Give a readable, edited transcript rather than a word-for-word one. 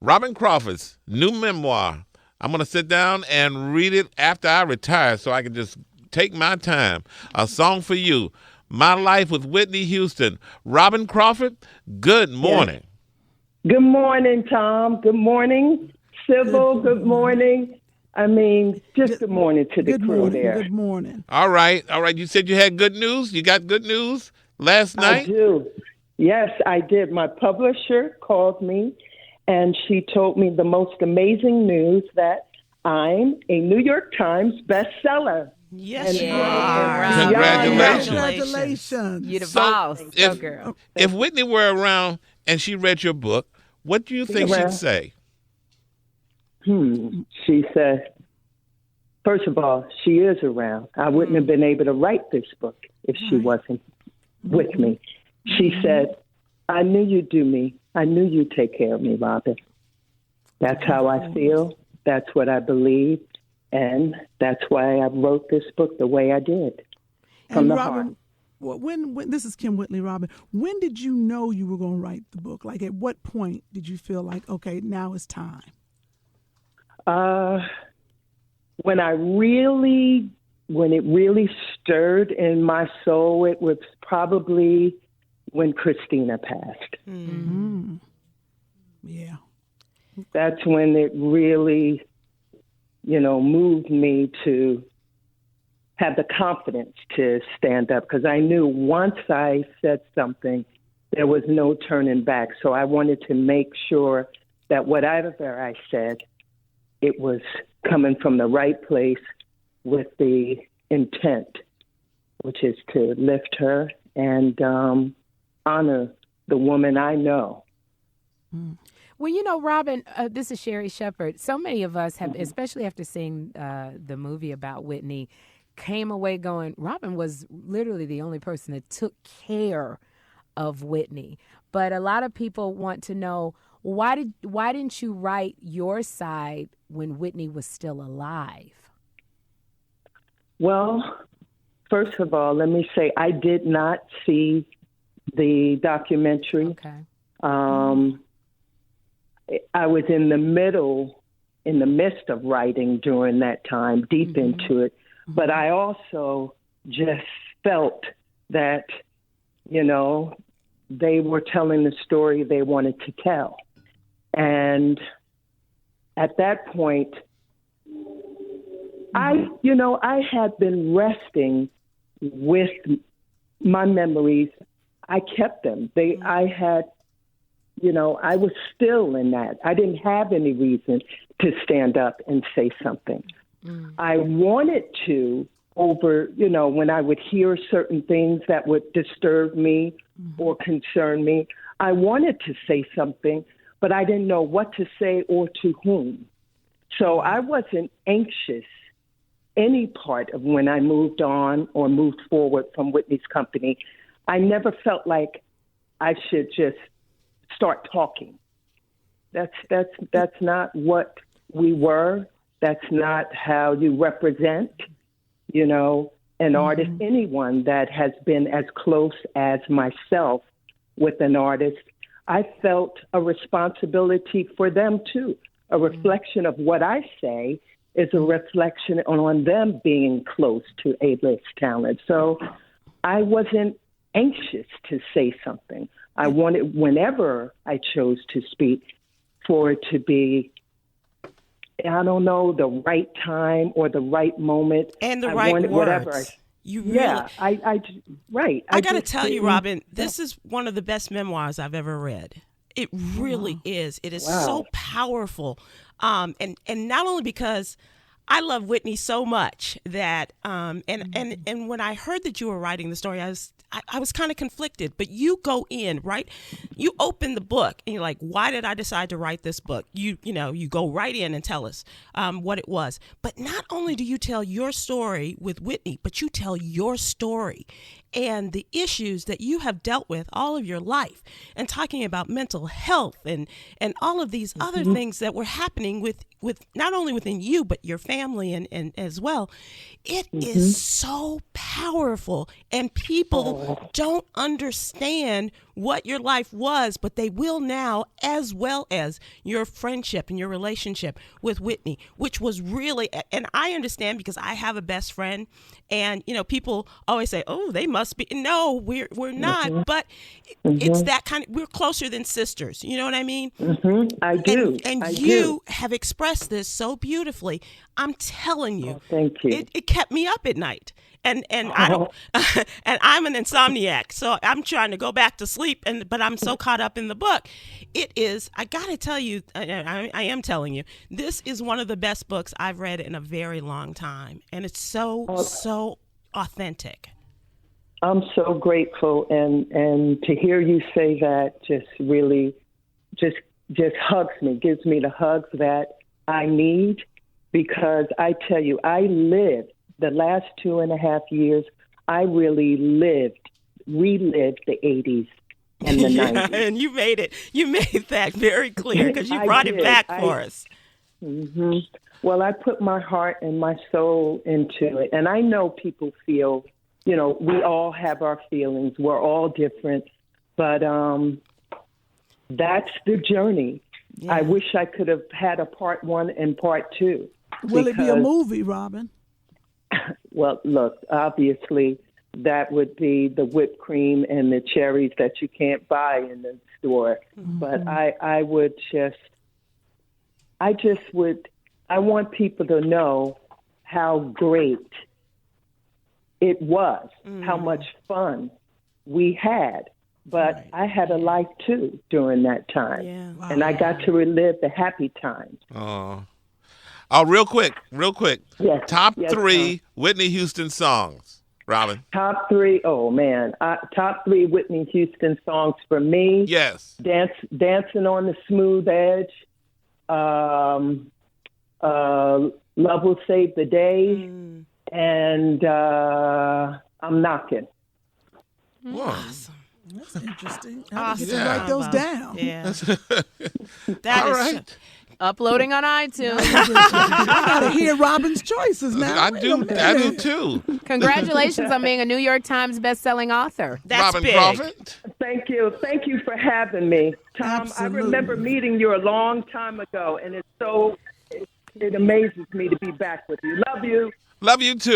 Robyn Crawford's new memoir. I'm going to sit down and read it after I retire so I can just take my time. A Song for You. My Life with Whitney Houston. Robyn Crawford, good morning. Yes. Good morning, Tom. Good morning, Sybil. Good morning. I mean, just good morning to the crew there. Good morning. All right. You said you had good news. You got good news last night? I do. Yes, I did. My publisher called me, and she told me the most amazing news that I'm a New York Times bestseller. Yes, you are. Congratulations. You're the boss. Girl. If Whitney were around and she read your book, what do you think she'd say? She said, first of all, she is around. I wouldn't have been able to write this book if she wasn't with me. She said, I knew you'd do me. I knew you'd take care of me, Robyn. That's how I feel. That's what I believe. And that's why I wrote this book the way I did. From the heart. When this is Kim Whitley, Robyn, when did you know you were going to write the book? Like, at what point did you feel like, okay, now it's time? When it really stirred in my soul, it was probably when Christina passed. Mm-hmm. Yeah. That's when it really, moved me to have the confidence to stand up, because I knew once I said something, there was no turning back. So I wanted to make sure that whatever I said, it was coming from the right place with the intent, which is to lift her and honor the woman I know. Well, Robyn, this is Sherry Shepherd. So many of us have, especially after seeing the movie about Whitney, came away going, Robyn was literally the only person that took care of Whitney. But a lot of people want to know, why didn't you write your side when Whitney was still alive? Well, first of all, let me say I did not see the documentary. Okay. I was in the midst of writing during that time, deep into it. But I also just felt that, they were telling the story they wanted to tell. And at that point, I had been resting with my memories. I kept them. I was still in that. I didn't have any reason to stand up and say something. I wanted to when I would hear certain things that would disturb me or concern me, I wanted to say something, but I didn't know what to say or to whom. So I wasn't anxious any part of when I moved on or moved forward from Whitney's company. I never felt like I should just start talking. That's not what we were. That's not how you represent, an artist, anyone that has been as close as myself with an artist. I felt a responsibility for them too. A reflection of what I say is a reflection on them being close to A-list talent. So I wasn't anxious to say something. I wanted, whenever I chose to speak, for it to be, I don't know, the right time or the right moment. And the right words. Whatever. Right. I got to tell you, Robyn, this is one of the best memoirs I've ever read. It really is. It is so powerful. And not only because I love Whitney so much that, and when I heard that you were writing the story, I was kind of conflicted, but you go in, right? You open the book and you're like, why did I decide to write this book? You go right in and tell us what it was. But not only do you tell your story with Whitney, but you tell your story and the issues that you have dealt with all of your life, and talking about mental health and all of these other things that were happening with not only within you, but your family and as well. It is so powerful, and people don't understand what your life was, but they will now, as well as your friendship and your relationship with Whitney, which was really, and I understand because I have a best friend, and people always say, "Oh, they must be." No, we're not, but it's that kind of. We're closer than sisters. You know what I mean? I do. And I you do. have expressed this so beautifully. I'm telling you, thank you. It kept me up at night. And I don't, and I'm an insomniac, so I'm trying to go back to sleep. But I'm so caught up in the book. It is. I gotta tell you, I am telling you, this is one of the best books I've read in a very long time, and it's so authentic. I'm so grateful, and to hear you say that just really, just hugs me, gives me the hugs that I need, because I tell you, I lived. The last 2.5 years, I really relived the 80s and the 90s. And you made it. You made that very clear because you brought it back for us. Well, I put my heart and my soul into it. And I know people feel, we all have our feelings. We're all different. But that's the journey. Yeah. I wish I could have had a part 1 and part 2. Will it be a movie, Robyn? Well, look, obviously that would be the whipped cream and the cherries that you can't buy in the store. But I want people to know how great it was, how much fun we had. But I had a life too during that time. Yeah. Wow. And I got to relive the happy times. Oh, real quick. Yes. Top 3 Whitney Houston songs, Robyn. Top 3, oh man. Top 3 Whitney Houston songs for me. Yes. Dancing on the Smooth Edge. Love Will Save the Day. And I'm Knocking. Awesome. That's interesting. Awesome. To write those down. Yeah. All right. Uploading on iTunes. I gotta hear Robyn's choices now. I do too. Congratulations on being a New York Times best-selling author. That's Robyn big. Crawford. Thank you for having me, Tom. Absolutely. I remember meeting you a long time ago, and it amazes me to be back with you. Love you. Love you too.